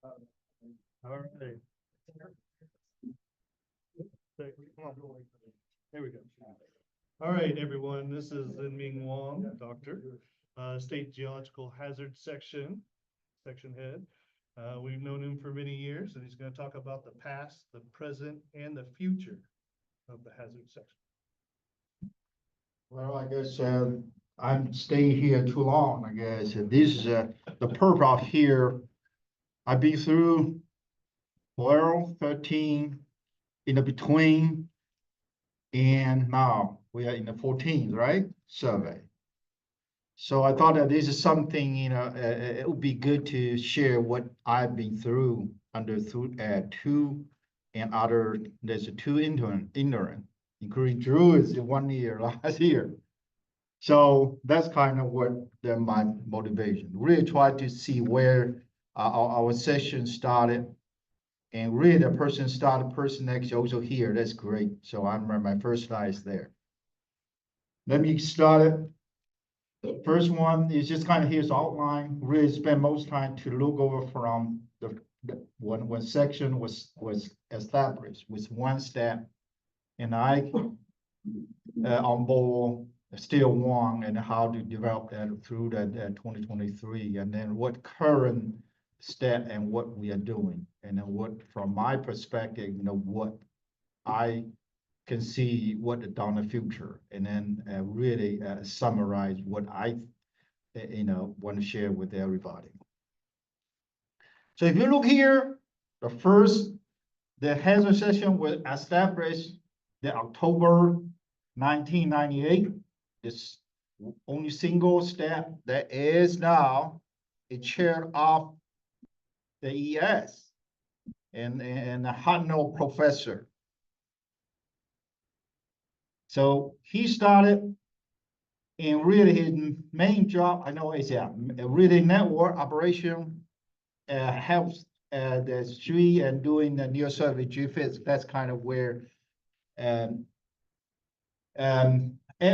All right. Come on. There we go. All right, everyone, this is Ming Wong, doctor, State Geological Hazard section head. We've known him for many years, and he's going to talk about the past, the present, and the future of the hazard section. Well, I guess I'm staying here too long, I guess. This is the purpose of here. I've been through 12, 13, in the between, and now we are in the 14th, right? Survey. So I thought that this is something, it would be good to share what I've been through under two and other, there's two intern, including Drew is 1 year last year. So that's kind of what my motivation. Really try to see where our session started, and really the person next also here. That's great. So I remember my first slide is there. Let me start it. The first one is just kind of here's outline. Really spend most time to look over from the when section was established with one step, and I on board still one, and how to develop that through that 2023, and then what current step and what we are doing, and then what from my perspective, what I can see what down the future, and then really summarize what I want to share with everybody. So if you look here, the hazard session was established the October 1998. This only single step that is now a chair of the ES and a Hartnell professor. So he started, and really his main job, I know, is really network operation, helps the street and doing the near survey geophysics. That's kind of where Ed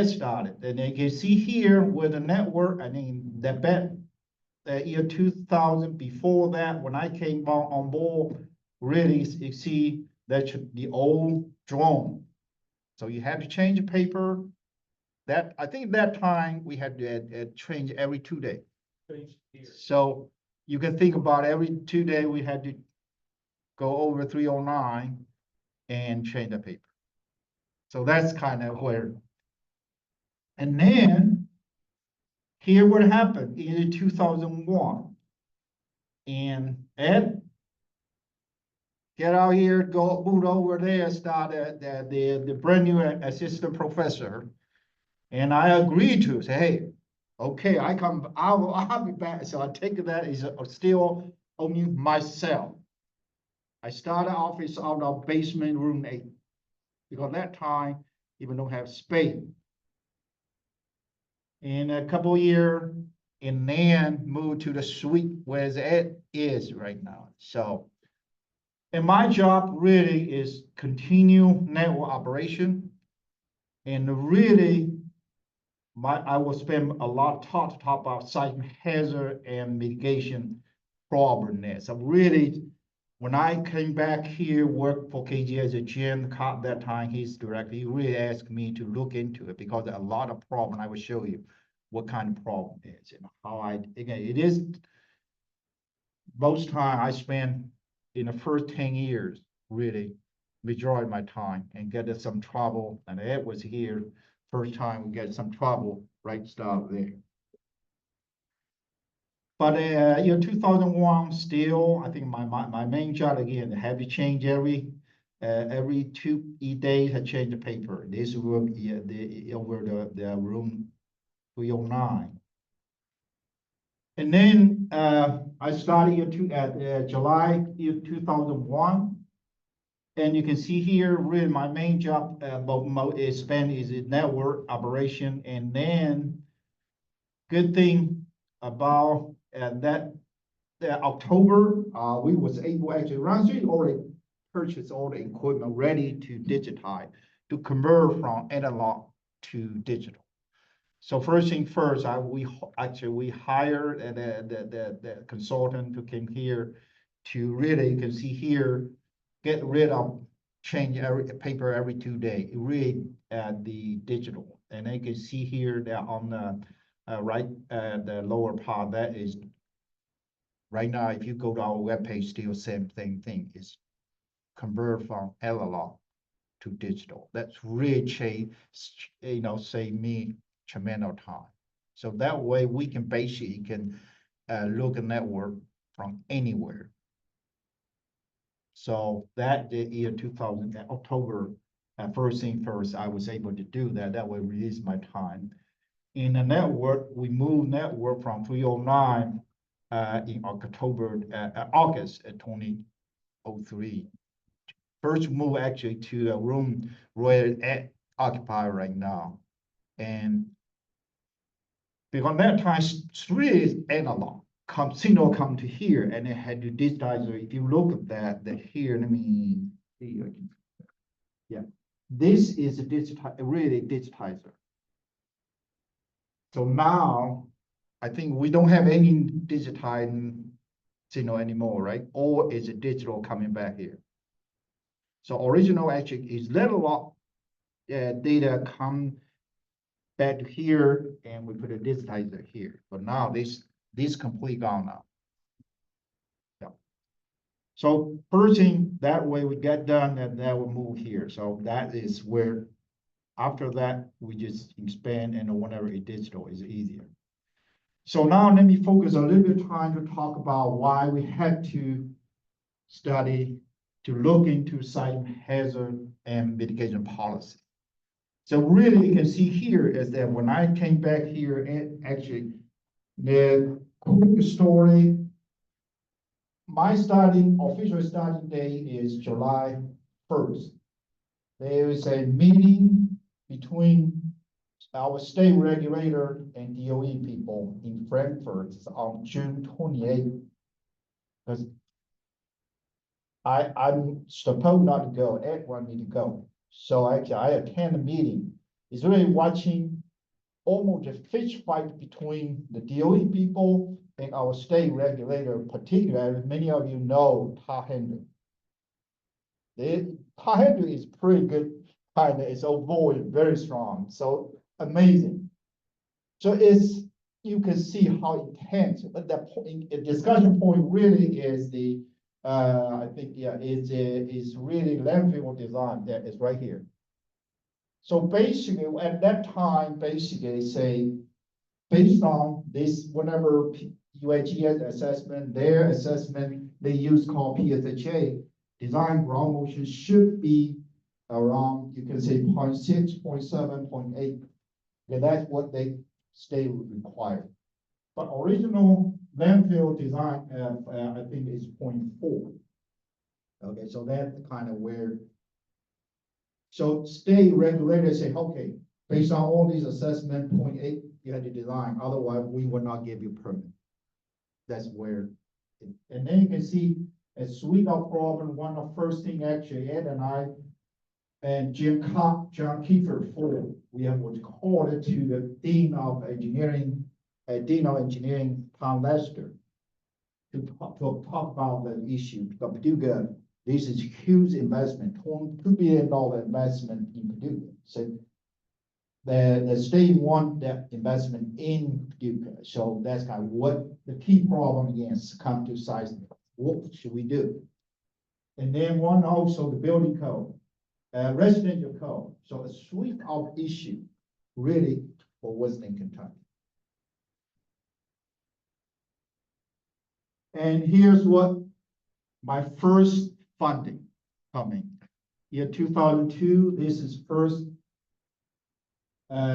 started. And you can see here with the network, I mean, the year 2000, before that, when I came on board, really, you see that's the old drone. So you had to change the paper. That, I think that time we had to change every 2 days. So you can think about every 2 days we had to go over 309 and change the paper. So that's kind of where. And then here what happened in 2001. And Ed, get out here, go move over there, start the brand new assistant professor. And I agreed to say, hey, okay, I'll be back. So I take that is still only myself. I started office out of basement room 8 because that time even don't have space. In a couple of years, and then moved to the suite where it is right now. So, and my job really is continue network operation, and really I will spend a lot of talk about seismic hazard and mitigation problem there. So really, when I came back here, work for KG as a Jim Cobb that time, he really asked me to look into it because a lot of problem. I will show you what kind of problem it is and how again, it is most time I spend in the first 10 years, really majority of my time and get in some trouble. And Ed was here first time we get some trouble, right start there. But 2001 still, I think my main job again, I have to change every 2 days. I change the paper. This room, over the room 309. And then I started July 2001. And you can see here, really my main job is network operation. And then good thing about that October, we was able actually Ramsey already purchased all the equipment ready to digitize, to convert from analog to digital. So first thing first, we hired the consultant who came here to really, you can see here, get rid of change every paper every 2 days. Read the digital, and you can see here that on the right the lower part that is right now. If you go to our webpage, still same thing is convert from analog to digital. That's really change, save me tremendous time. So that way we can basically look at network from anywhere. So that the year 2000, October, first thing first, I was able to do that. That way release my time. In the network, we moved network from 309 in August 2003. First move actually to the room where it occupied right now. And because that time it's really analog. Signal come to here and it had to digitize. If you look at that, here, let me see. Yeah, this is a really digitizer. So now I think we don't have any digitized signal anymore, right? Or is it digital coming back here? So original actually is let a lot data come back here, and we put a digitizer here. But now this completely gone now. Yeah. So first thing that way we get done, and that will move here. So that is where after that we just expand, and whenever it's digital is easier. So now let me focus a little bit time to talk about why we had to study to look into site hazard and mitigation policy. So really you can see here is that when I came back here, and actually the quick story, my official starting date is July 1st. There is a meeting between our state regulator and DOE people in Frankfurt on June 28th. Because I'm supposed not to go, Ed wanted me to go. So actually I attend the meeting. It's really watching almost a fish fight between the DOE people and our state regulator, particularly many of you know Todd Hendry. Todd Hendry is pretty good, kind of is voice very strong, so amazing. So you can see how intense, but the discussion point really is I think, yeah, is really landfill design that is right here. So basically, at that time, basically say, based on this, whenever USGS assessment, their assessment, they use called PSHA, design ground motion should be around, you can say 0.6, 0.7, 0.8. Okay, that's what they state required. But original landfill design, I think is 0.4. Okay, so that's kind of where. So state regulators say, okay, based on all these assessment, 0.8, you had to design, otherwise we will not give you permit. That's where, and then you can see a suite of problem. One of the first thing actually, Ed and I, and John Kiefer, we have what's called it to the Dean of Engineering, Tom Lester, to talk about the issue. Because Paducah, this is huge investment, $2 billion investment in Paducah. So the state want that investment in Paducah. So that's kind of what the key problem again is come to seismic. What should we do? And then one also the building code, residential code. So a suite of issue really for Western Kentucky. And here's what my first funding coming. Year 2002, this is first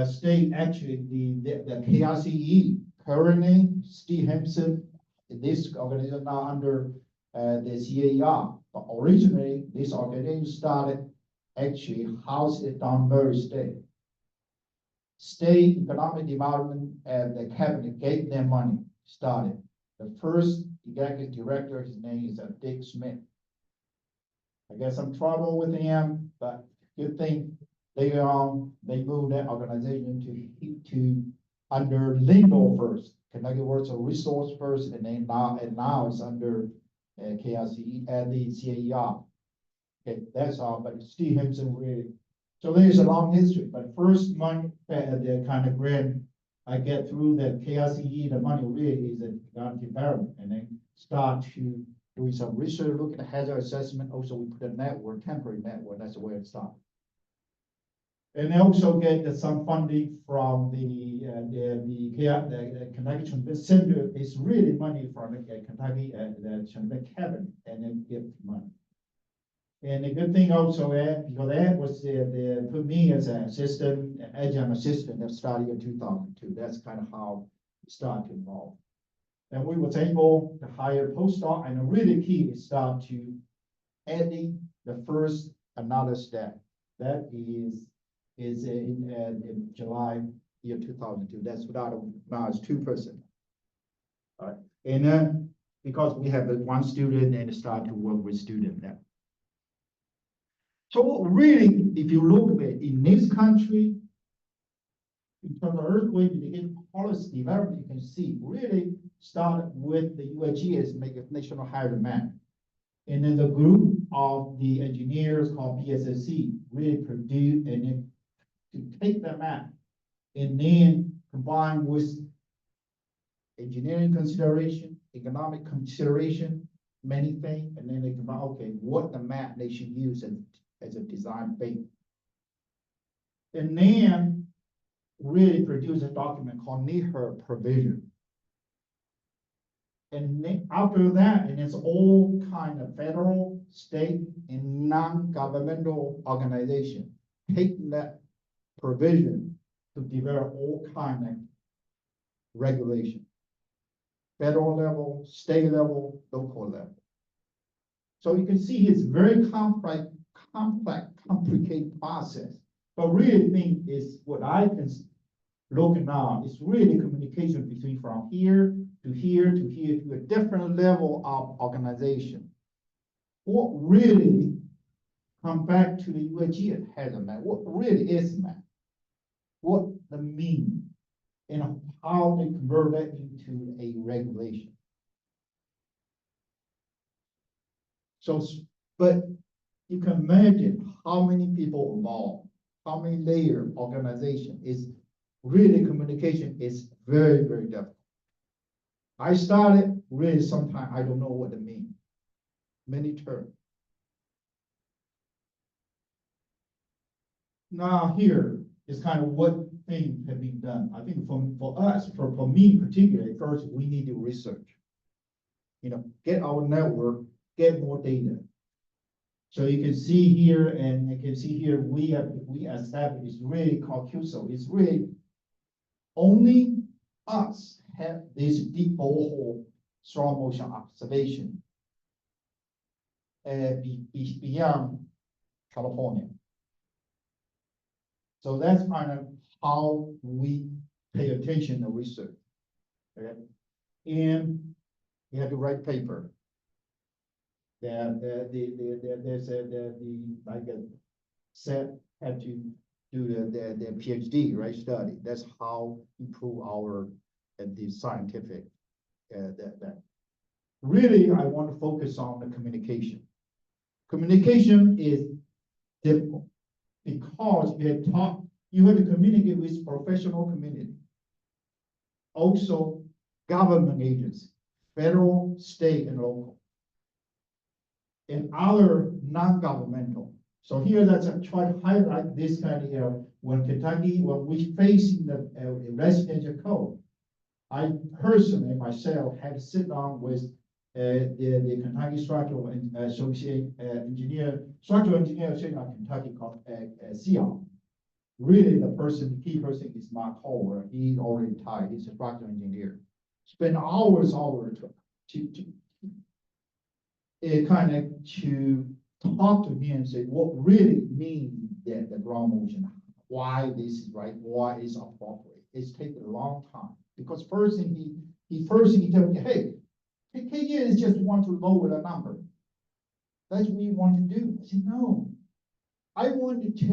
state, actually the KRCE, currently Steve Hampson, this organization now under the CAER. But originally, this organization started actually housed it on Murray State. State Economic Development and the cabinet gave them money, started. The first executive director, his name is Dick Smith. I got some trouble with him, but good thing later on they moved that organization to under legal first. Kentucky Works of Resource first, and then now it's under KRCE and the CAER. Okay, that's all, but Steve Henson really, so there's a long history, but first money, the kind of grant I get through the KRCE, the money really is a economic development, and then start to do some research, look at the hazard assessment, also we put a network, temporary network, that's the way it started. And they also get some funding from the Kentucky Chamber Center. It's really money from the Kentucky and the Chamber cabinet, and then give money. And the good thing also, because that was put me as an assistant, adjunct assistant that started in 2002. That's kind of how it started to involve. And we was able to hire postdoc, and the really key is start to adding the first another step. That is in July year 2002. That's now it's 2%. All right, and then because we have one student and start to work with student now. So really, if you look at in this country, in terms of earthquake mitigation policy development, you can see really start with the USGS make a national hazard map. And then the group of the engineers called PSSC really produce and then to take the map and then combine with engineering consideration, economic consideration, many things, and then they come out, okay, what the map they should use as a design base. And then really produce a document called NEHR provision. And then after that, and it's all kind of federal, state, and non-governmental organization take that provision to develop all kind of regulation. Federal level, state level, local level. So you can see it's very complex, complicated process. But really thing is what I can look now is really communication between from here to here to here to a different level of organization. What really come back to the USGS has a map. What really is map? What the meaning and how they convert that into a regulation. So, but you can imagine how many people involved, how many layer organization is really communication is very, very difficult. I started really sometimes I don't know what it means. Many terms. Now here is kind of what things have been done. I think for us, for me particularly, first we need to research. You know, get our network, get more data. So you can see here, and you can see here, we established, it's really called QSO. It's really only us have this deep borehole strong motion observation beyond California. So that's kind of how we pay attention to research. Okay? And you have to write paper. There's like a set had to do the PhD, right, study. That's how improve our the scientific that. Really, I want to focus on the communication. Communication is difficult because you have to communicate with professional community. Also, government agencies, federal, state, and local. And other non-governmental. So here that's a try to highlight this kind of, when Kentucky, when we facing the residential code, I personally myself had to sit down with the Kentucky Structural Association Structural Engineer Association of Kentucky called CIAL. Really the key person is Mark Howard. He's already retired, he's a structural engineer. Spend hours to kind of to talk to me and say what really means the ground motion, why this is right, why it's appropriate. It's taken a long time because first thing he told me, hey, KK is just want to lower the number. That's what we want to do. I said, no, I wanted to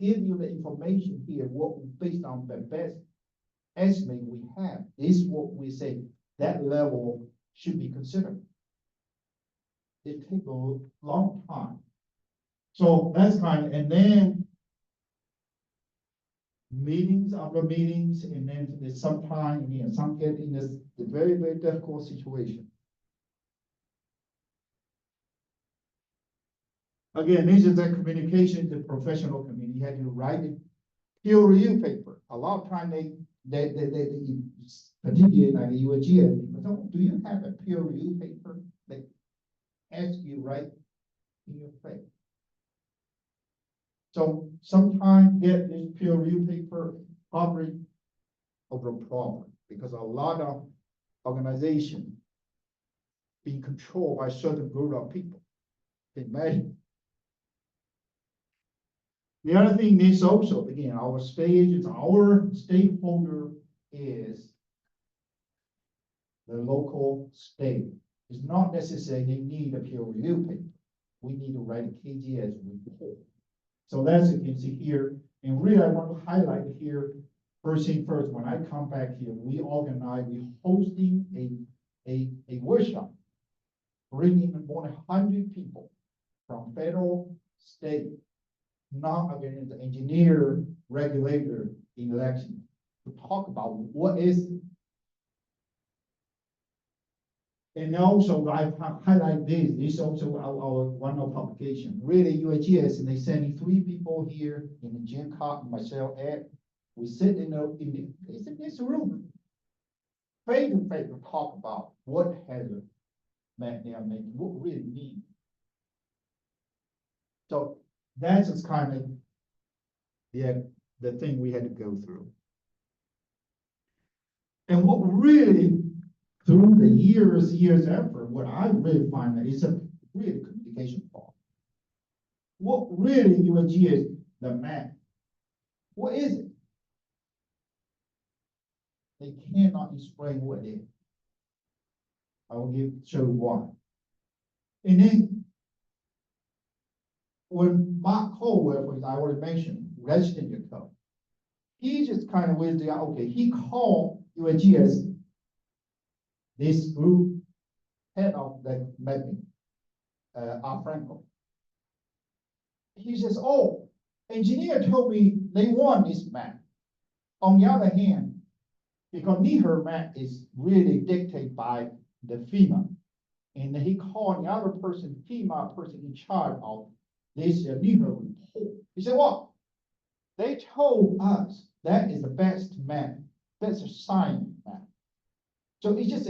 give you the information here, what based on the best estimate we have. This is what we say that level should be considered. it takes a long time. So that's and then meetings after meetings, and then there's sometimes, some get in this very, very difficult situation. Again, this is the communication, the professional community. You had to write a peer review paper. A lot of time they particularly like the UAGS, people don't, do you have a peer review paper? They ask you write in your paper. So sometimes get this peer review paper probably over a problem, because a lot of organizations being controlled by a certain group of people. Imagine. The other thing is also, again, our stakeholder is the local state. It's not necessarily they need a peer review paper. We need to write a KGS report. So that's, you can see here, and really I want to highlight here, first thing first, when I come back here, we're hosting a workshop, bringing more than 100 people from federal, state, not again the engineer, regulator in election, to talk about what is. And also I highlight this also our one of publication. Really UAGS, and they sending 3 people here in the Jim Cotton, myself, Ed. We sit in this room, face to face, to talk about what hazard that they are making, what really mean. So that's just kind of the thing we had to go through. And what really, through the years effort, what I really find that is a real communication problem. What really UNG is the map. What is it? They cannot explain what it is. I will show you why. And then when Mark Colwell, which I already mentioned, resident code, he just kind of went there, okay, he called UNG as this group head of the mapping, Franco. He says, oh, engineer told me they want this map. On the other hand, because NEHR map is really dictated by the FEMA, and he called the other person, FEMA person in charge of this NEHR report. He said, well, they told us that is the best map, best assignment map. So it just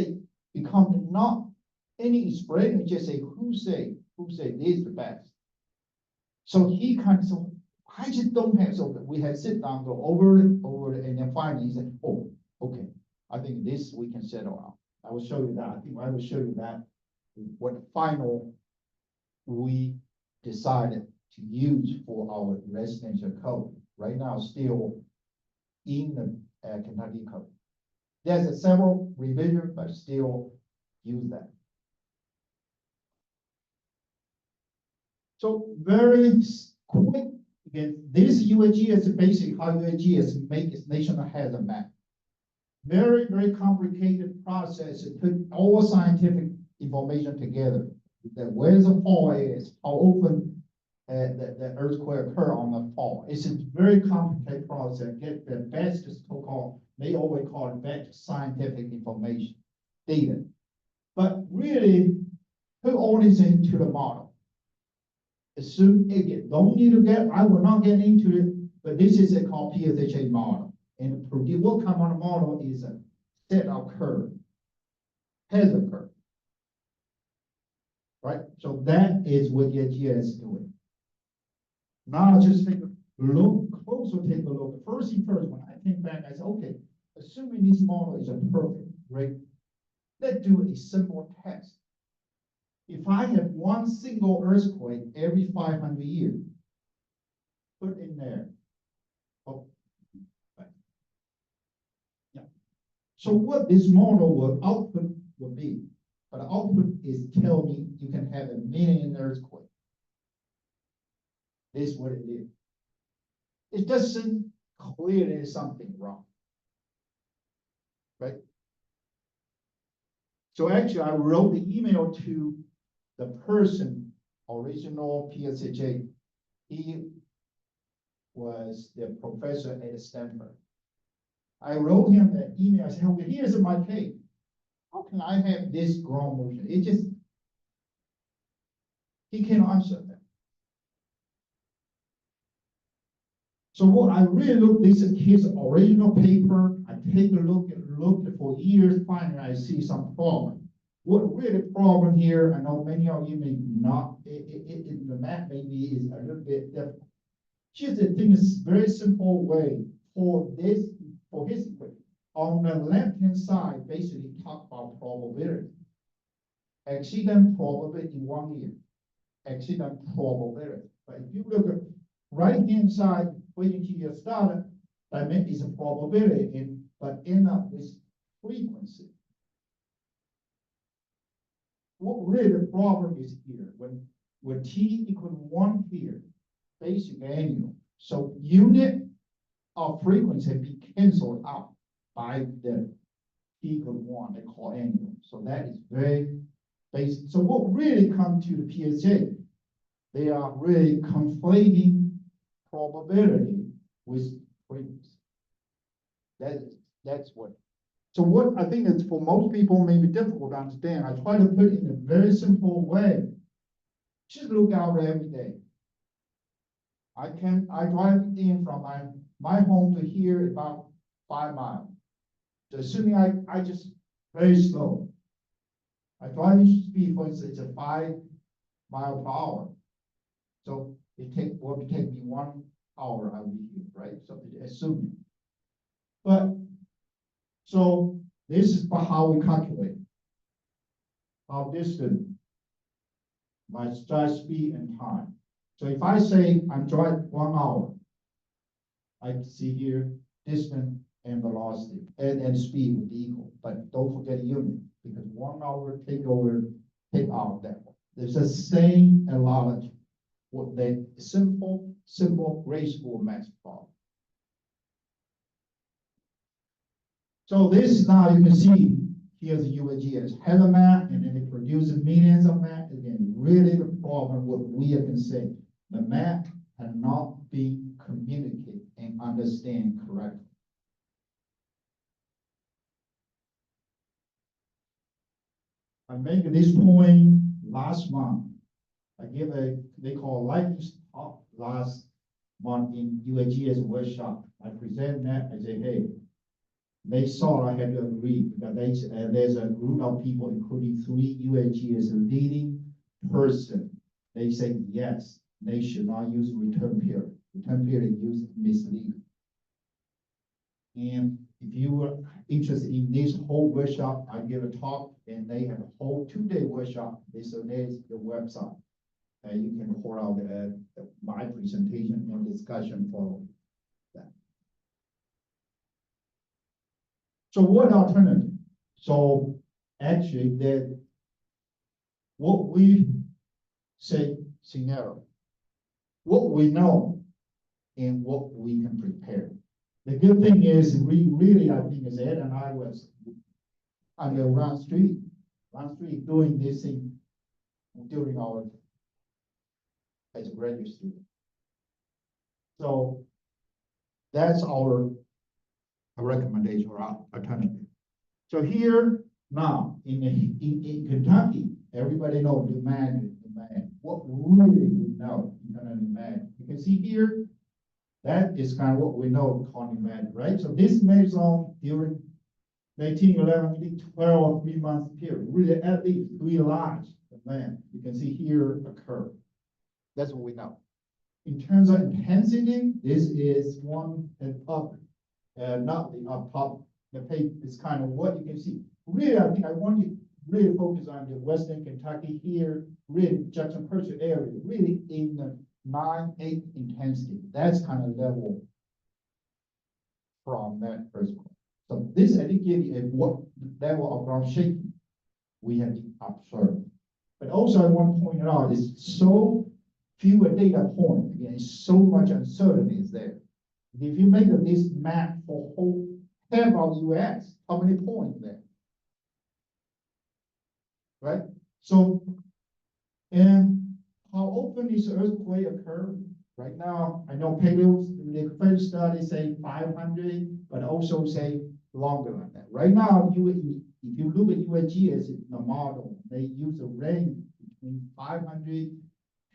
become not any expression, it just say who say this is the best. So he kind of said, I just don't have, so we had sit down, go over it, and then finally he said, oh, okay, I think this we can settle out. I will show you that. I think I will show you that what final we decided to use for our residential code. Right now, still in the Kentucky code. There's several revisions, but still use that. So very quick, again, this UAG is basically how UAG is make its national hazard map. Very, very complicated process to put all scientific information together. That where the fault is, how often the earthquake occur on the fault. It's a very complicated process. Get the best so-called, they always call it best scientific information, data. But really, put all this into the model. Assume it don't need to get, I will not get into it, but this is a called PSHA model. And what come on the model is a set of curve, hazard curve. Right? So that is what your GS is doing. Now just take a look, closer take a look. First thing first, when I came back, I said, okay, assuming this model is a perfect, right? Let's do a simple test. If I have one single earthquake every 500 years, put in there. Oh, right. Yeah. So what this model will output will be, but the output is tell me you can have 1 million earthquakes. This is what it is. It doesn't clearly something wrong. Right? So actually I wrote the email to the person, original PSHA, he was the professor at Stanford. I wrote him an email, I said, okay, here's my case. How can I have this ground motion? It just, he cannot answer that. So what I really look, this is his original paper. I take a look for years, finally I see some problem. What really problem here, I know many of you may not, the math maybe is a little bit different. Just the thing is very simple way for this, for his equation. On the left-hand side, basically talk about probability. Accident probability in 1 year. Accident probability. But if you look at right-hand side, when you get started, that means a probability, but end up with frequency. What really the problem is here, when t equal 1 here, basic annual, so unit of frequency be canceled out by the t equal 1, they call annual. So that is very basic. So what really comes to the PSA, they are really conflating probability with frequency. That's what. So what I think is for most people may be difficult to understand. I try to put it in a very simple way. Just look out every day. I drive in from my home to here about 5 miles. So assuming I just very slow. I driving speed, for instance, it's a 5 mile per hour. So will take me 1 hour, I'll be here, right? So assuming. But so this is how we calculate our distance by drive speed and time. So if I say I'm driving 1 hour, I see here distance and velocity and speed would be equal, but don't forget unit because 1 hour take out that one. There's the same analogy. What the simple grade school math problem. So this now you can see here's UAGS has a map and then it produces millions of maps. Again, really the problem what we can say, the map cannot be communicated and understand correctly. I made this point last month. I give they call lightning talk last month in UAGS workshop. I present that, I say, hey, they saw I had to agree because there's a group of people, including 3 UAGS leading person. They say, yes, they should not use return period. Return period used misleading. And if you were interested in this whole workshop, I give a talk and they have a whole 2-day workshop. So there's the website. You can pour out my presentation and discussion following that. So what alternative? So actually what we say scenario, what we know and what we can prepare. The good thing is we really, I think as Ed and I was on the Run Street doing this thing during our as a graduate student. So that's our recommendation or alternative. So here now in Kentucky, everybody knows demand. What really we know, you can imagine. You can see here, that is kind of what we know called demand, right? So this maison during 1911, 12 3-month period, really at least 3 lines of land. You can see here a curve. That's what we know. In terms of intensity, this is one and up, not the up top. The page is kind of what you can see. Really, I think I want you to really focus on the Western Kentucky here, really Jackson Purchase area, really in the 9-8 intensity. That's kind of level from that first one. So this I think give you what level of ground shaking we have observed. But also I want to point it out is so fewer data points. Again, so much uncertainty is there. If you make this map for whole half of US, how many points there? Right? So And how often is earthquake occur? Right now, I know paleos, the first study say 500, but also say longer than that. Right now, if you look at USGS, the model, they use a range between 500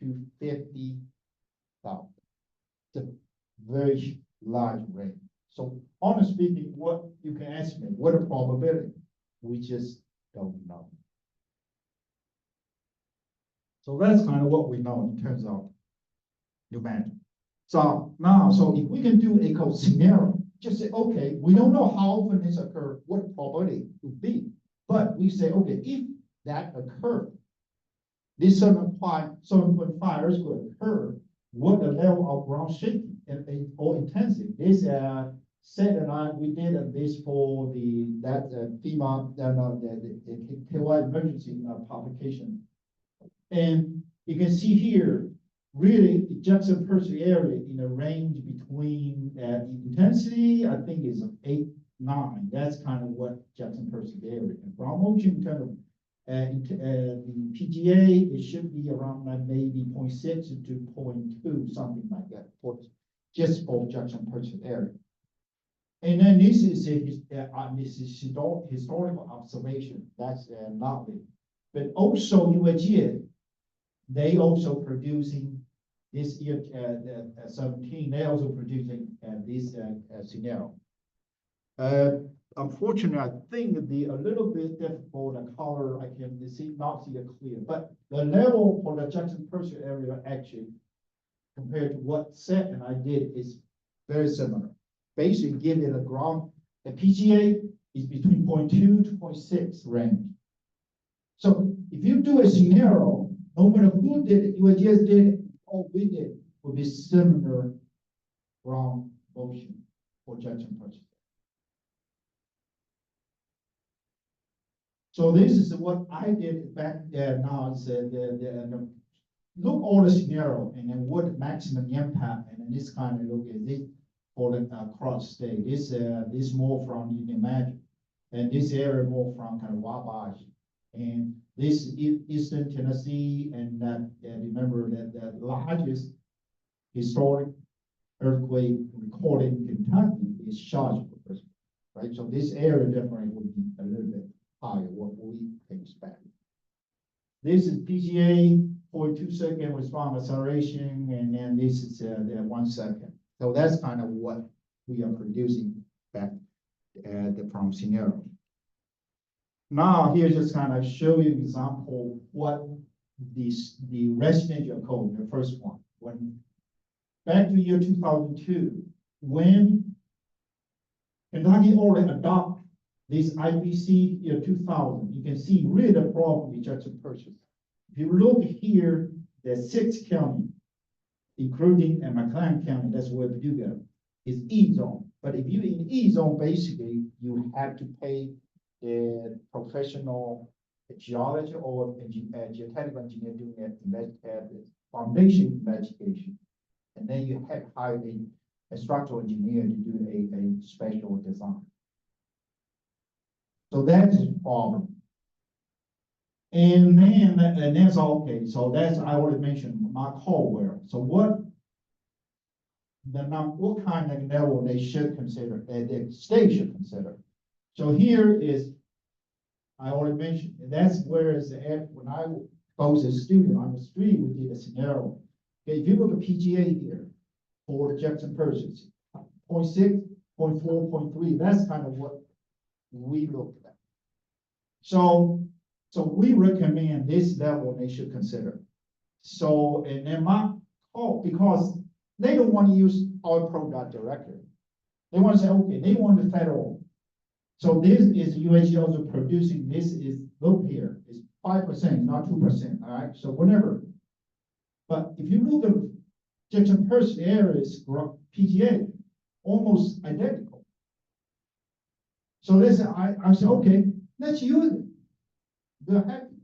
to 50,000. It's a very large range. So honestly speaking, what you can estimate, what a probability, we just don't know. So that's kind of what we know in terms of New Mexico. So now, so if we can do a code scenario, just say, okay, we don't know how often this occurs, what probability would be, but we say, okay, if that occurred, this 7.5 earthquake occur, what the level of ground shaking or intensity? This set and we did this for FEMA the KY emergency publication, and you can see here really the juxtaposed area in a range between the intensity I think is 8, 9. That's kind of what juxtaposed area and ground motion in terms of the PGA, it should be around maybe 0.6 to 0.2, something like that, just for juxtaposed area. And then this is historical observation. That's nothing. But also USGS, they also producing this year 17. They also producing this scenario. Unfortunately, I think a little bit difficult the color. I can not see it clear, but the level for the juxtaposed area actually compared to what set and I did is very similar. Basically, give it a ground. The PGA is between 0.2 to 0.6 range. So if you do a scenario, no matter who did it, USGS did it, or we did, would be similar ground motion for juxtaposed. So this is what I did back there. Now it's look all the scenario and then what maximum impact, and then this kind of look at this for the cross state. This more from you can imagine, and this area more from kind of Wabash, and this Eastern Tennessee, and remember that the largest historic earthquake recorded in Kentucky is Charlottesville, right? So this area definitely would be a little bit higher what we expect. This is PGA 0.2-second response acceleration, and then this is the 1 second. So that's kind of what we are producing back from scenario. Now here just kind of show you example what the residential code, the first one, when back to year 2002, when Kentucky already adopted this IPC year 2000, you can see really the problem with juxtaposed. If you look here, there's 6 counties, including McLean County, that's where Paducah is E zone. But if you in E zone, basically, you have to pay the professional geologist or geotechnical engineer doing the foundation investigation. And then you have to hire a structural engineer to do a special design. So that's a problem. And then, and that's okay. So that's, I already mentioned Mark Hallwell. So what kind of level they should consider, the state should consider. So here is, I already mentioned, and that's where is when I was a student on the street, we did a scenario. Okay, if you look at PGA here for the juxtaposed, 0.6, 0.4, 0.3, that's kind of what we looked at. So we recommend this level they should consider. So, and then because they don't want to use our product directly. They want to say, okay, they want the federal. So this is USG also producing, this is, look here, it's 5%, not 2%, all right? So whatever. But if you look at juxtaposed areas, PGA, almost identical. So this, I said, okay, let's use it. They're happy.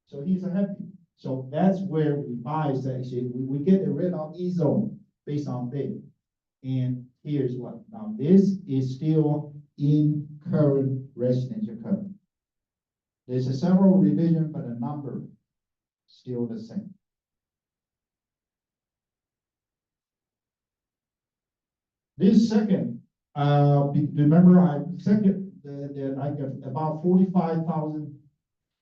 So he's happy. So that's where we buy actually we get rid of E zone based on data. And here's what now this is still in current residential code. There's a several revisions, but a number. still the same. This second, remember I got about 45,000.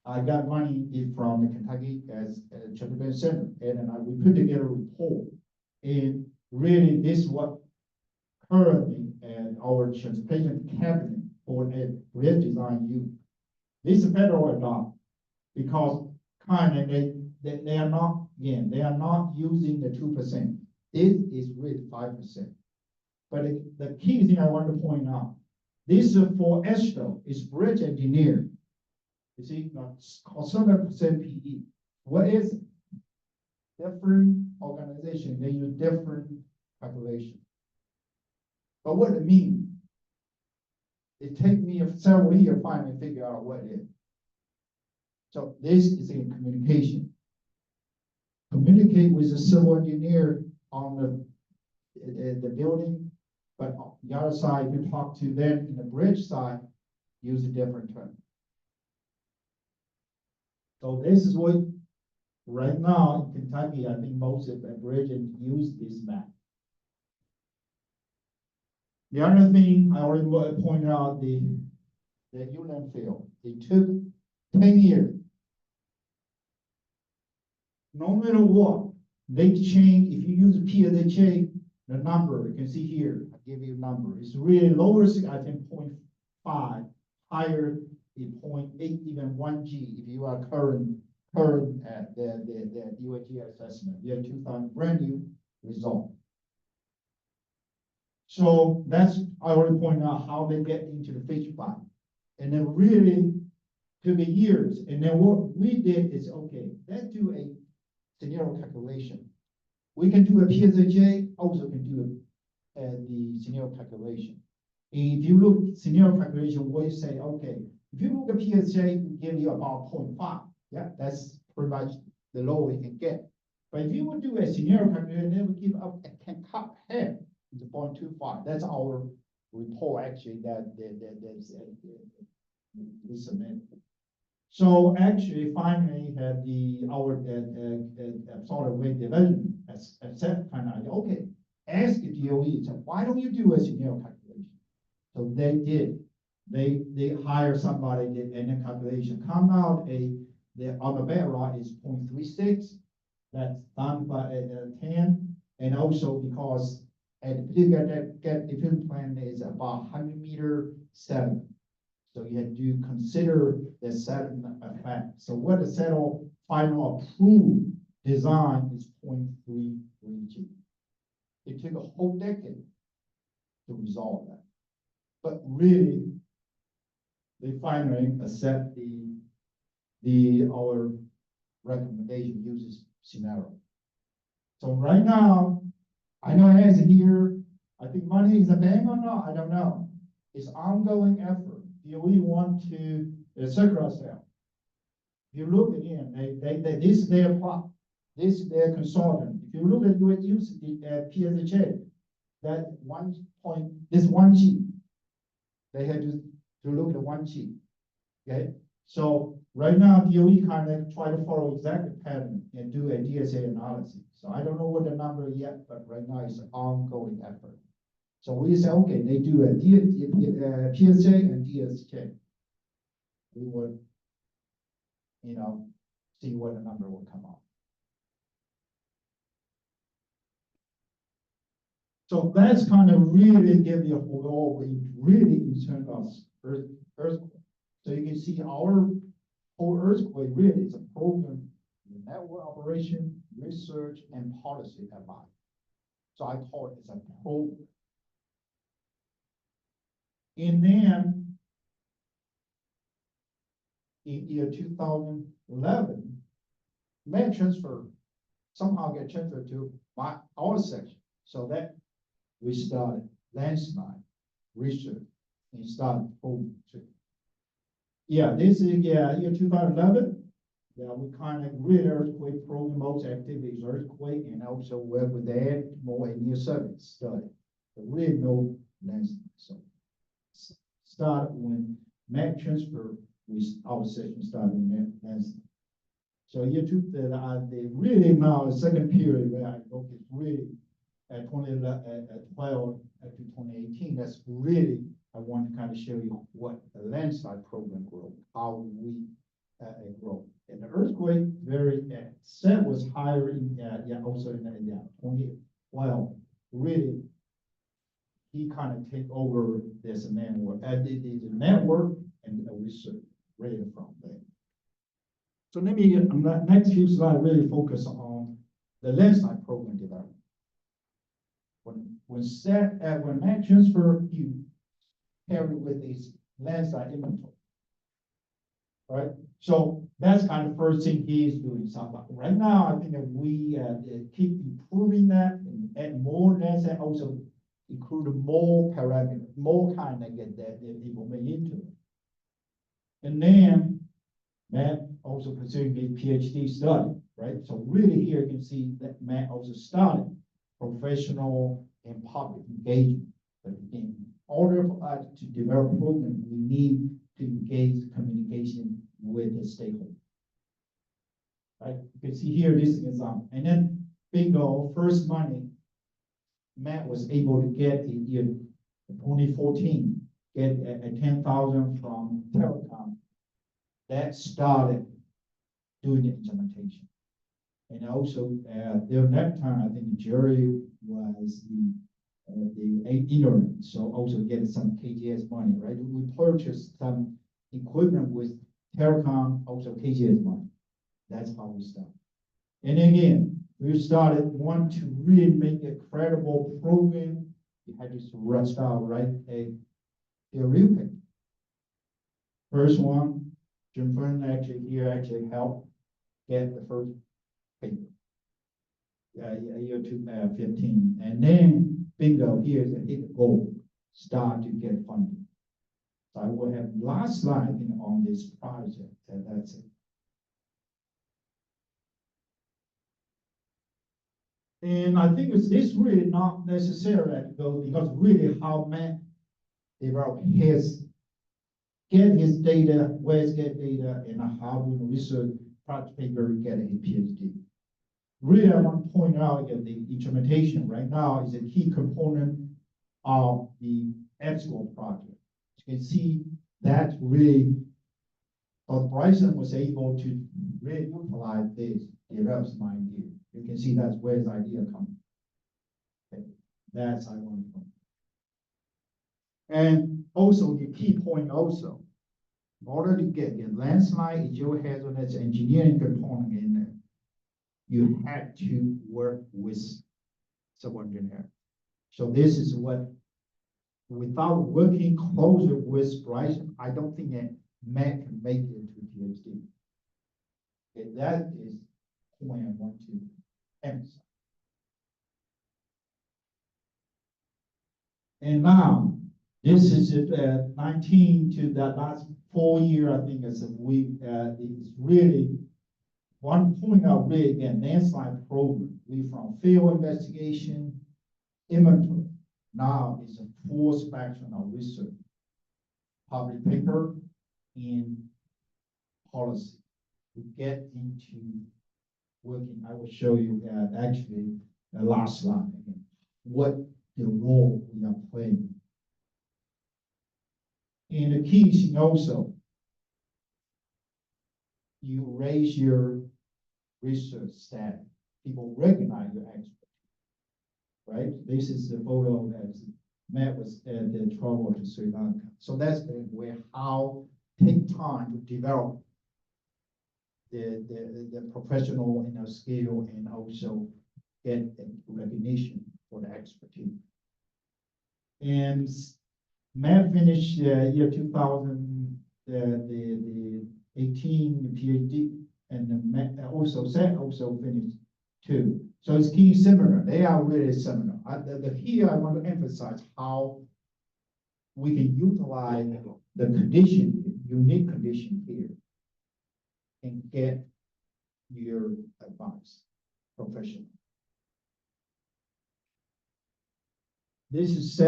I got money from the Kentucky as a Transportation Center, and then we put together a report. And really, this is what currently our transportation cabinet for a bridge design use. This is federal law because kind of they are not, again, they are not using the 2%. This is really 5%. But the key thing I want to point out, this is for ESTO, is bridge engineer. You see, called 7% PE. What is it? Different organization, they use different calculation. But what it means, it takes me several years to finally figure out what it is. So this is in communication. Communicate with the civil engineer on the building, but on the other side, you talk to them in the bridge side, use a different term. So this is what, right now in Kentucky, I think most of the bridges use this map. The other thing I already pointed out, the ULAM field, it took 10 years. No matter what, they change, if you use a PSHA, the number, you can see here, I give you a number. It's really lower, I think 0.5, higher in 0.8, even 1G, if you are current at the UAG assessment, year 2000, brand new result. So that's, I already pointed out how they get into the fish file. And then really took years. And then what we did is, okay, let's do a scenario calculation. We can do a PSHA, also can do the scenario calculation. And if you look at scenario calculation, we say, okay, if you look at PSHA, we give you about 0.5. Yeah, that's pretty much the low we can get. But if you would do a scenario calculation, then we give up a can cut half. It's 0.25. That's our report actually that we submitted. So actually, finally, had our solid waste development as said kind of okay. Ask the DOE. So why don't you do a scenario calculation? So they did. They hire somebody did and the calculation come out on the bedrock is 0.36. That's done by 10, and also because at the particular different plan is about 100 meter sediment. So you have to consider the sediment effect. So what the settle final approved design is 0.332. It took a whole decade to resolve that. But really, they finally accept our recommendation uses scenario. So right now, I know it has here, I think money is a bank or not, I don't know. It's ongoing effort. DOE want to circular cell. If you look again, this is their plot. This is their consultant. If you look at your use the PSHA, that 1G. They had to look at 1G. Okay, so right now DOE kind of try to follow exact pattern and do a DSA analysis. So I don't know what the number yet, but right now it's an ongoing effort. So we say, okay, they do a PSA and DSK. We would, see what the number will come out. So that's kind of really give you a whole really in terms of earthquake. So you can see our whole earthquake really is a program, network operation, research, and policy advice. So I call it as a program. And then in year 2011, land transfer somehow get transferred to our section. So that we started landslide research and started program too. Yeah, this is year 2011. Yeah, we kind of really earthquake program most activities, earthquake, and also work with that more near surface study. But really no landslide. So start when map transfer, our section started in landslide. So year two, the really now, the second period where I look is really at 12 to 2018, that's really, I want to kind of show you what the landslide program grow, how we grow. And the earthquake, set was higher in, also in 2012, really, he kind of take over this network, the network and the research really from there. So let me, on the next few slides, really focus on the landslide program development. When Matt transfer, you carry with these landslide inventory. Right, so that's kind of first thing he's doing. So right now, I think that we keep improving that and add more landslide, also include more parameters, more kind of get that information into it. And then Matt also pursuing his PhD study, right? So really here you can see that Matt also started professional and public engagement. But in order for us to develop programs, we need to engage communication with the stakeholders. Right? You can see here this example. And then bingo, first money, Matt was able to get in year 2014, get a 10,000 from Telecom. That started doing the implementation. And also, during that time, I think Jerry was the interim, so also get some KGS money, right? We purchased some equipment with Telecom, also KGS money. That's how we started. And again, we started want to really make a credible program. You had to start write a real paper. First one, Jim Fern actually helped get the first paper. Year 2015, and then bingo, here's a hit goal, start to get funding. So I will have last slide on this project, and that's it. And I think it's really not necessary because really how Matt developed get his data, where's get data, and how we research project paper get a PhD. Really, I want to point out that the instrumentation right now is a key component of the EBSCO project. You can see that really, Bryson was able to really utilize this, develop some idea. You can see that's where his idea comes. Okay. That's I want to point. And also the key point also, in order to get a landslide, it still has on its engineering component in there. You had to work with someone engineer. So this is what, without working closer with Bryson, I don't think that Matt can make it to PhD. Okay, that is the point I want to emphasize. And now, this is 19 to the last 4 years, I think it's really one point out really again, landslide program. We from field investigation, inventory. Now is a full spectrum of research, public paper, and policy. We get into working. I will show you actually the last slide again, what the role we are playing. And the key is also, you raise your research status. People recognize your expertise, right? This is the photo that Matt was at the travel to Sri Lanka. So that's where how take time to develop the professional skill and also get recognition for the expertise. And Matt finished year 2000, the 18 PhD, and then also Seth also finished too. So it's key similar. They are really similar. Here I want to emphasize how we can utilize the condition, unique condition here, and get your advice, professional. This is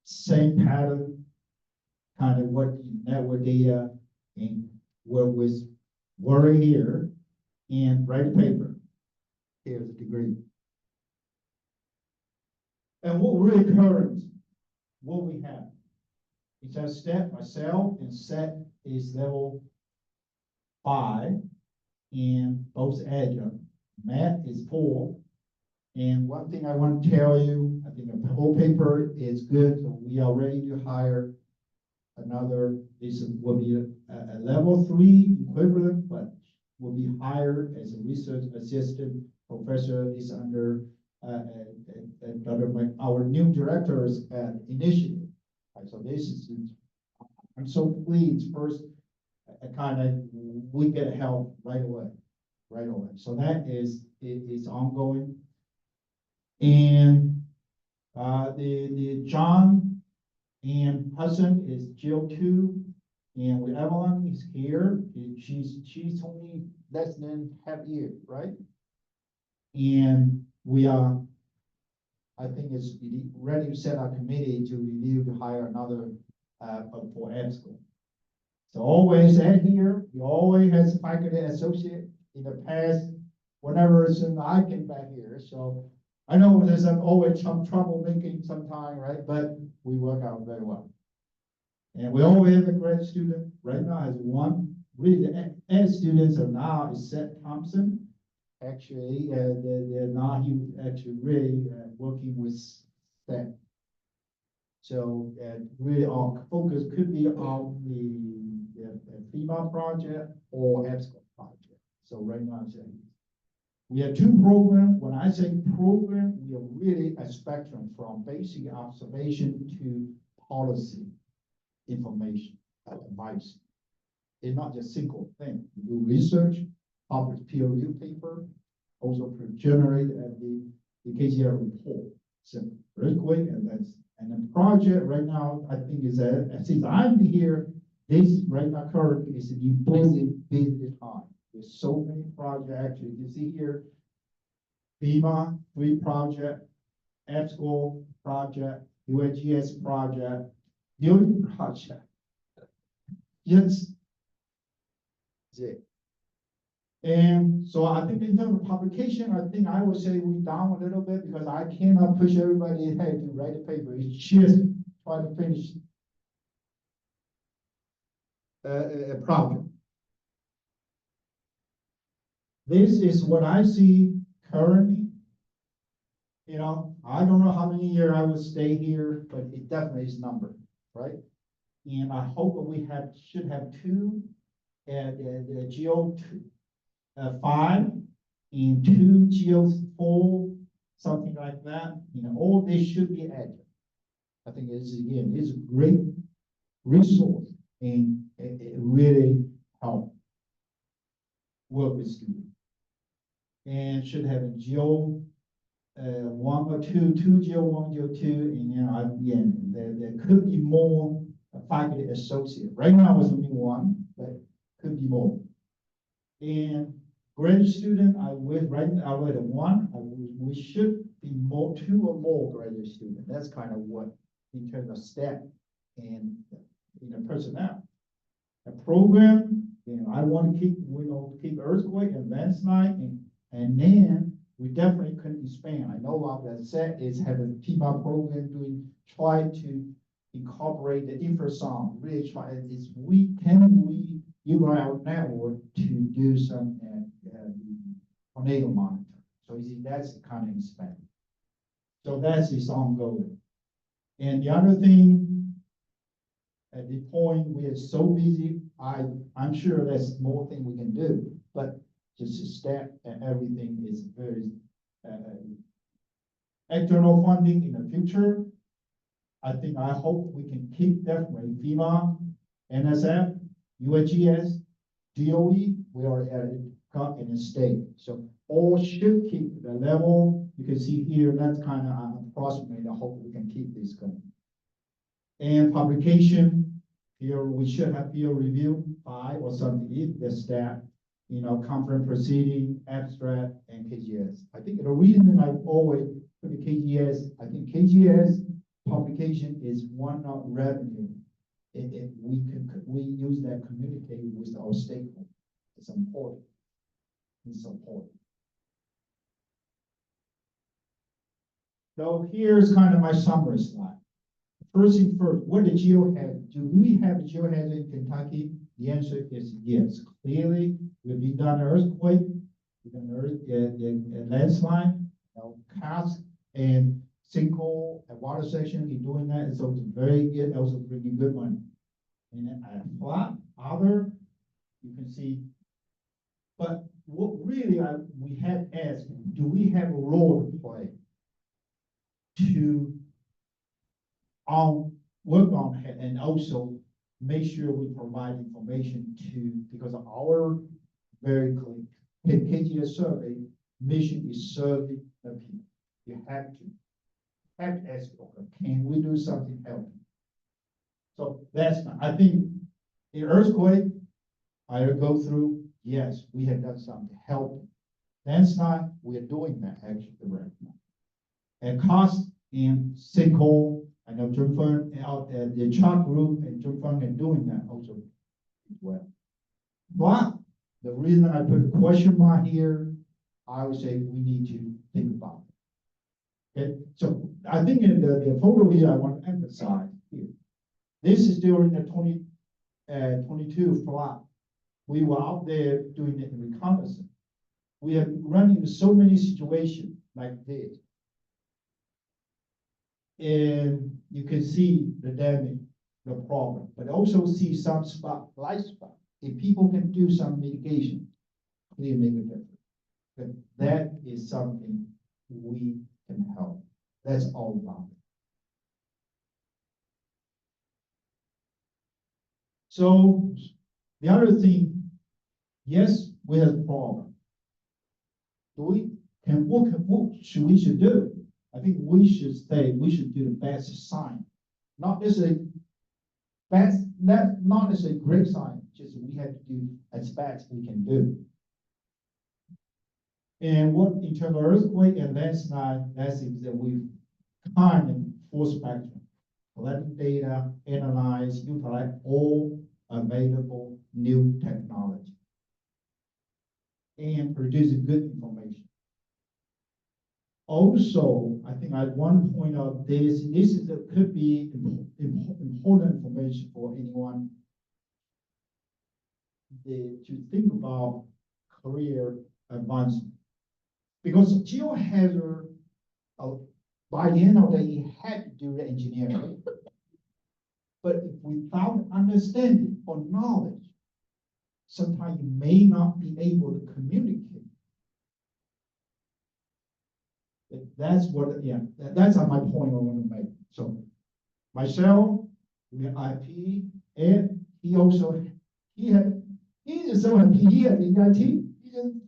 same pattern, kind of what network data and work with worry here. and write a paper. Here's a degree. And what really current, what we have. It says step myself and set is level 5 in both adjunct. Math is 4. And one thing I want to tell you, I think the whole paper is good. So we are ready to hire another, this will be a level 3 equivalent, but will be hired as a research assistant professor is under our new director's initiative. Right, so this is, I'm so pleased. First, we get help right away. So that is ongoing. And the John and Hudson is GO2, and with Evelyn is here. She's only less than half year, right? And we are, I think it's ready to set our committee to review to hire another for EBSCO. So always at here, we always has a faculty associate in the past, whenever since I came back here. So I know there's always some trouble making sometime, right? But we work out very well. And we always have a grad student. Right now has one. Really, the ed students are now is Seth Thompson. Actually, they're now he actually really working with Seth. So really our focus could be on the FEMA project or EBSCO project. So right now, we have 2 programs. When I say program, we are really a spectrum from basic observation to policy information advice. It's not just single thing. We do research, publish peer review paper, also generate the KGL report. So earthquake and the project right now, I think is since I'm here, this right now currently is the busy time. There's so many projects. You can see here, FEMA 3 project, EBSCO project, USGS project, building project. Yes. That's it. And so I think in terms of publication, I think I would say we down a little bit because I cannot push everybody ahead to write a paper. It's just try to finish a project. This is what I see currently. You know, I don't know how many years I will stay here, but it definitely is numbered, right? And I hope that we should have 2 at the GO5 and 2 GO4, something like that. You know, all this should be added. I think it's a great resource and it really help work with students. And should have a GO 1 or 2, 2 GO1, GO2, and then again, there could be more faculty associate. Right now it's only 1, but could be more. And graduate student, I with right now with 1. We should be more 2 or more graduate students. That's kind of what in terms of staff and personnel. A program, I want to keep earthquake advanced night and then we definitely couldn't expand. I know of that set is having a PBOK program try to incorporate the infrasound, really try is we utilize our network to do some tornado monitor. So you see that's kind of expanding. So that's is ongoing. And the other thing, at the point we are so busy, I'm sure there's more thing we can do, but just to step and everything is very external funding in the future. I hope we can keep definitely FEMA, NSF, USGS, DOE, we are got in the state. So all should keep the level. You can see here, that's kind of approximately, I hope we can keep this going. And publication, here we should have peer review 5 or something if the staff, conference proceeding, abstract, and KGS. I think the reason I always put the KGS, I think KGS publication is one of revenue. We use that communicate with our stakeholders. It's important. and support. So here's kind of my summary slide. First thing first, what the geohazard? Do we have a geohazard in Kentucky? The answer is yes. Clearly, we've done earthquake, we've done landslide, cast and sinkhole and water section. In doing that, it's also very good, also bringing good money. And then flat, other, you can see. But what really we have asked, do we have a role to play to work on it and also make sure we provide information to, because our very clear KGS survey mission is serving the people. You have to ask, okay, can we do something helping? So that's, I think, the earthquake, I go through, yes, we have done something helping. Landslide, we are doing that actually right now. And cost in sinkhole, I know Jim Fern out at the chart group and Jim Fern are doing that also as well. But the reason I put a question mark here, I would say we need to think about it. Okay, so I think in the photo here, I want to emphasize here. This is during the 22 flood. We were out there doing the reconnaissance. We have run into so many situations like this. And you can see the damage, the problem, but also see some spot, light spot. If people can do some mitigation, clearly make a difference. But that is something we can help. That's all about it. So the other thing, yes, we have a problem. What should we do? I think we should do the best science. Not necessarily best, not necessarily great science, just we have to do as best we can do. And what in terms of earthquake and landslide, that's that we kind of full spectrum, collect data, analyze, utilize all available new technology, and produce good information. Also, I think I want to point out this could be important information for anyone to think about career advancement. Because geohazard, by the end of the day, you had to do the engineering. But if without understanding or knowledge, sometimes you may not be able to communicate. That's what, that's my point I want to make. So myself, we have IP, and he's so happy he had the EIT.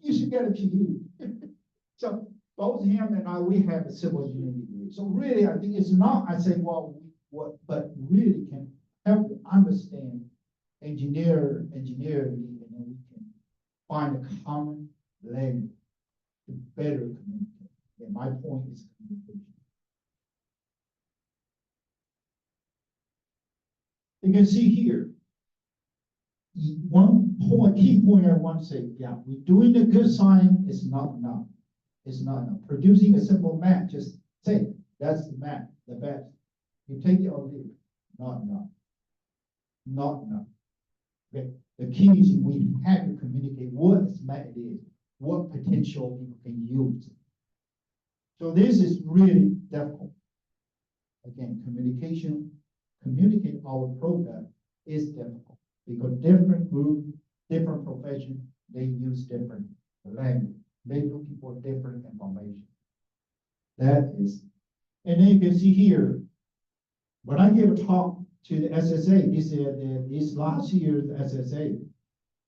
You should get a PE. So both him and I, we have a civil engineering degree. So really, I think it's not, I say, well, but really can help you understand engineering, and then we can find a common language to better communicate. And my point is communication. You can see here, key point I want to say, we're doing a good science is not enough. It's not enough. Producing a simple map, just say, that's the map, the best. You take it or leave it. Not enough. Not enough. Okay. The key is we have to communicate what this map is, what potential people can use. So this is really difficult. Again, communicate our product is difficult because different group, different profession, they use different language. They're looking for different information. That is, and then you can see here, when I gave a talk to the SSA, this last year's SSA,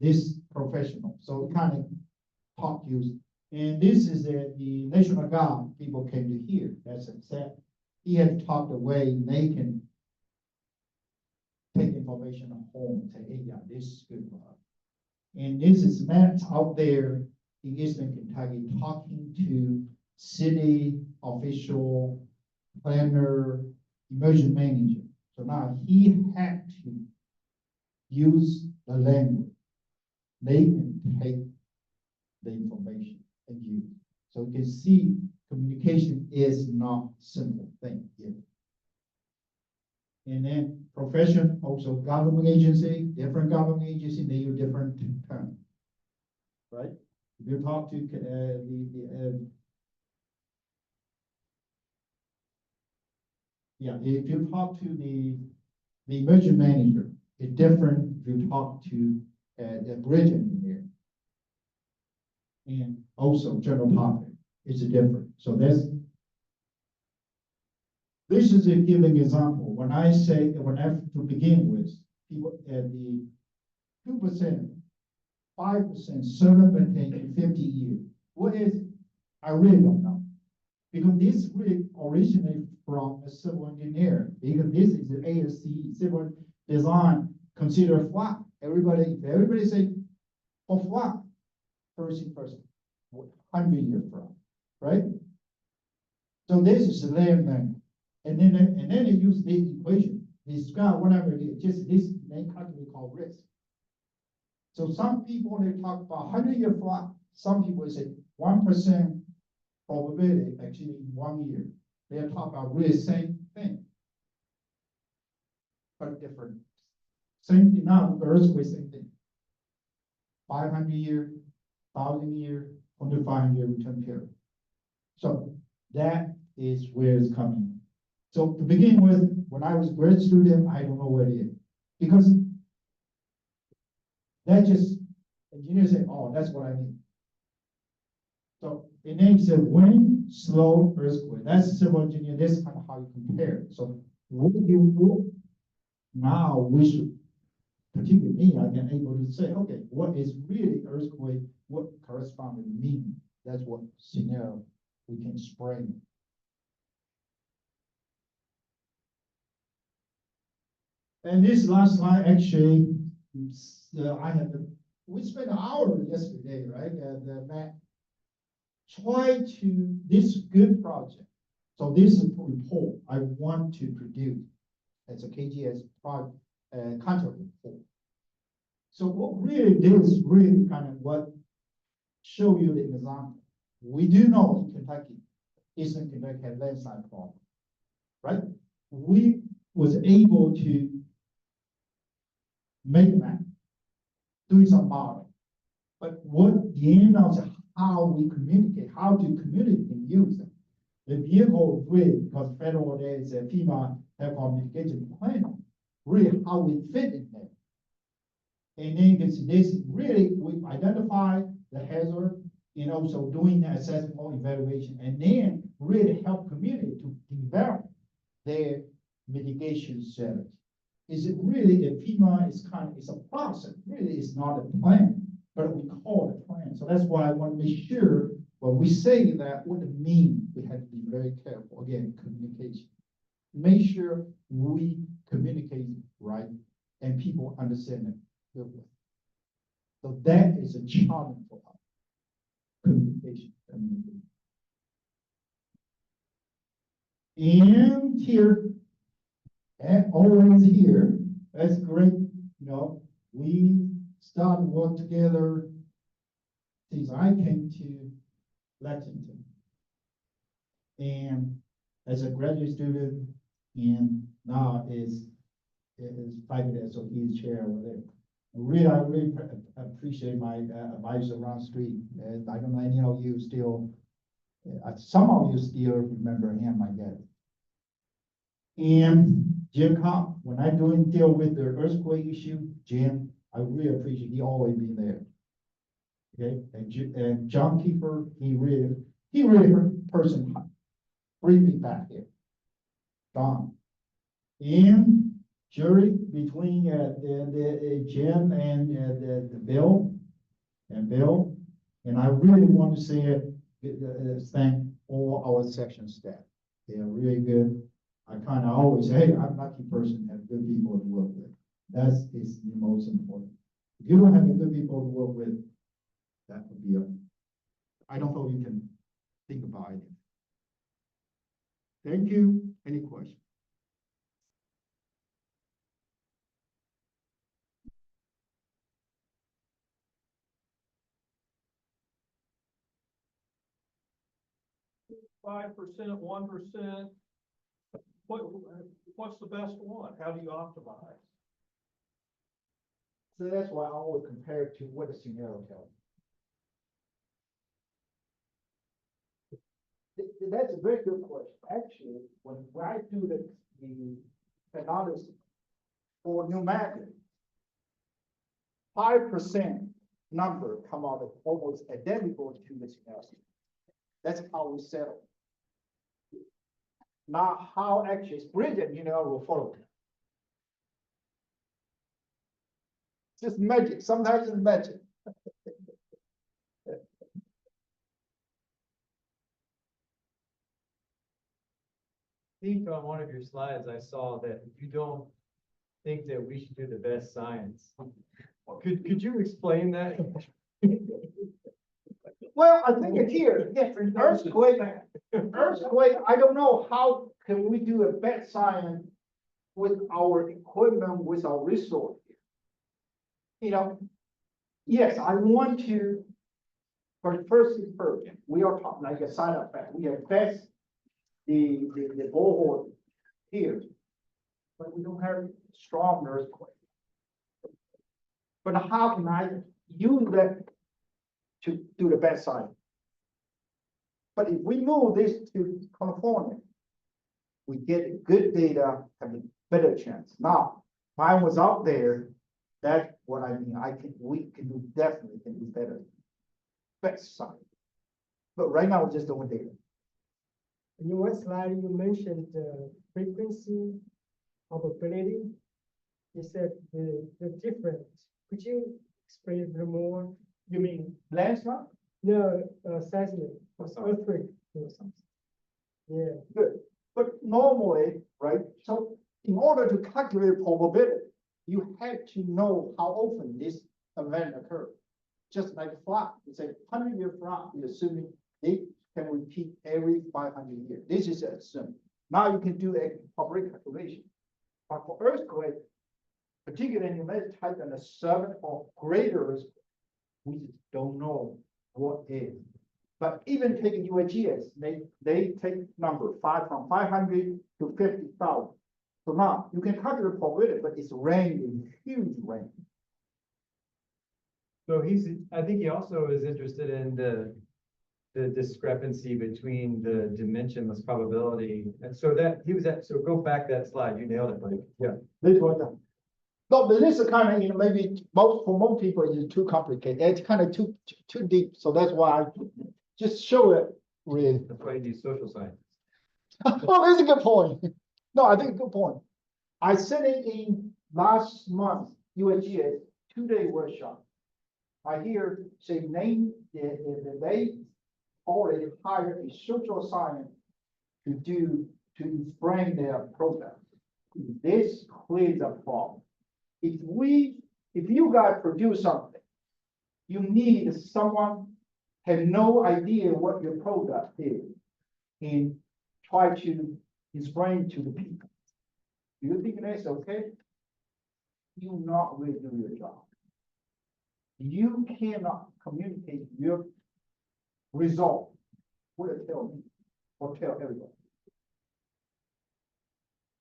this professional, so kind of talk to, and this is the National Guard people came to hear. That's exact. He had talked away, they can take information home and say, hey, this is good for us. And this is Matt out there in Eastern Kentucky talking to city official, planner, emergency manager. So now he had to use the language. They can take the information and use. So you can see communication is not simple thing here. And then profession, also government agency, different government agency, they use different term. Right? If you talk to if you talk to the emergency manager, it's different if you talk to the bridge engineer. And also general public is different. So this is a giving example. When I say, when I have to begin with, people at the 2%, 5%, 7%, and 50 years. What is it? I really don't know. Because this really originated from a civil engineer, because this is the ASC civil design considered flat. If everybody say for flat, person, 100 years from, right? So this is the layman. And then they use this equation, describe whatever it is, just this main category called risk. So some people, they talk about 100-year flat, some people say 1% probability, actually in 1 year. They are talking about really same thing, but different. Same thing now, earthquake, same thing. 500 year, 1,000 year, 1,500 year return period. So that is where it's coming. So to begin with, when I was a grad student, I don't know what it is. Because that just, engineers say, oh, that's what I need. So the name said wind, slow, earthquake. That's civil engineer. This is kind of how you compare. So what you do now, we should, particularly me, I can able to say, okay, what is really earthquake? What corresponding mean? That's what scenario we can spring. And this last slide, actually, we spent an hour yesterday, right? Matt tried to, this good project. So this is a report I want to produce as a KGS project contract report. So what really this really kind of what show you the example. We do know in Kentucky, Eastern Kentucky had landslide problem, right? We was able to make that, doing some model. But what the end of how we communicate, how to communicate and use them. The vehicle really, because federal there is a FEMA airport mitigation plan, really how we fit in there. And then you can see this really, we identify the hazard and also doing the assessment or evaluation, and then really help community to develop their mitigation strategy. Is it really, a FEMA is it's a process, really it's not a plan, but we call it a plan. So that's why I want to make sure when we say that, what it means, we have to be very careful. Again, communication. Make sure we communicate right and people understand it. So that is a challenge for us. Communication. And here, and always here, that's great. We started work together since I came to Lexington. And as a graduate student, and now is faculty, so he's chair over there. I really appreciate my advisor around the street. And I don't know any of you still, some of you still remember him, I guess. And Jim Cobb, when I deal with the earthquake issue, Jim, I really appreciate, he always been there. Okay, and John Kiefer, he really person bring me back here. Don. And Jerry, between the Jim and the Bill, and I really want to say thank all our section staff. They are really good. I kind of always say, hey, I'm a lucky person to have good people to work with. That is the most important. If you don't have good people to work with, that would be I don't know you can think about it. Thank you. Any questions? 5%, 1%? What's the best one? How do you optimize? So that's why I always compare it to what the scenario tells. That's a very good question. Actually, when I do the analysis for pneumatic, 5% number come out almost identical to the scenario. That's how we settle. Not how actually it's written, will follow. It's just magic. Sometimes it's magic. I think on one of your slides, I saw that you don't think that we should do the best science. Could you explain that? Well, I think it's here, earthquake, I don't know how can we do a bad science with our equipment, with our resource. Yes, I want to, but first is first, we are talking like a side effect, we assess the borehole here, but we don't have strong earthquake. But how can I use that to do the best side? But if we move this to California, we get good data, have a better chance. Now, if I was out there, that's what I mean. We definitely can do better. Best side. But right now, we're just doing data. In one slide, you mentioned the frequency, probability. You said the difference. Could you explain a little more? You mean landslide? No, seismic, sorry. earthquake. Yeah, Good. But normally, right, so in order to calculate probability, you had to know how often this event occurs. Just like a flood, you say 100-year flood, you're assuming it can repeat every 500 years. This is assumed. Now you can do a probability calculation. But for earthquake, particularly in the type and a 7 or greater earthquake, we just don't know what is. But even taking USGS, they take number from 500 to 50,000. So now you can calculate probability, but it's ranging, huge range. So I think he also is interested in the discrepancy between the dimensionless probability. And so so go back that slide, you nailed it, Mike. Yeah. This one, no, but this is kind of, maybe for most people, it's too complicated. It's kind of too deep. So that's why I just show it with. That's why you do social science. Oh, that's a good point. No, I think a good point. I said it in last month, USGS 2-day workshop. I hear say they already hired a social science to explain their product. This clears the problem. If you guys produce something, you need someone have no idea what your product is and try to explain to the people. Do you think that's okay? You not really do your job. You cannot communicate your result with tell me or tell everybody.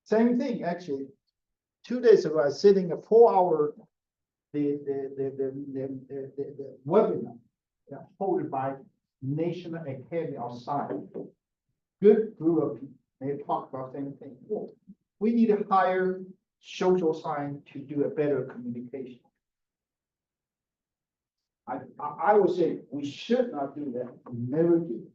Same thing, actually. 2 days ago, I was sitting a 4-hour the webinar hosted by National Academy of Science. Good group of people. They talk about the same thing. We need to hire social science to do a better communication. I would say we should not do that. We never do.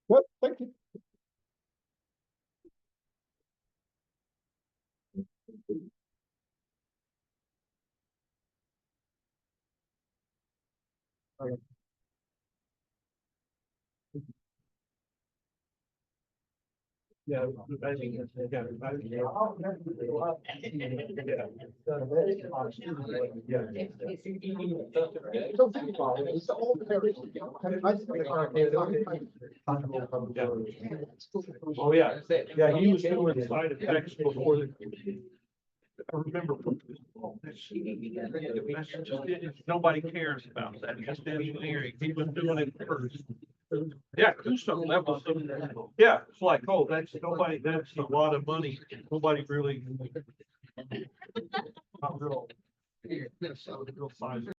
Well, thank you. Yeah, I think, oh, yeah, yeah, he was doing side effects before the. I remember. Nobody cares about that, just engineering, he was doing it first. Yeah, do something, that was some, yeah, it's like, oh, that's nobody, that's a lot of money, nobody really. Not real. Real size.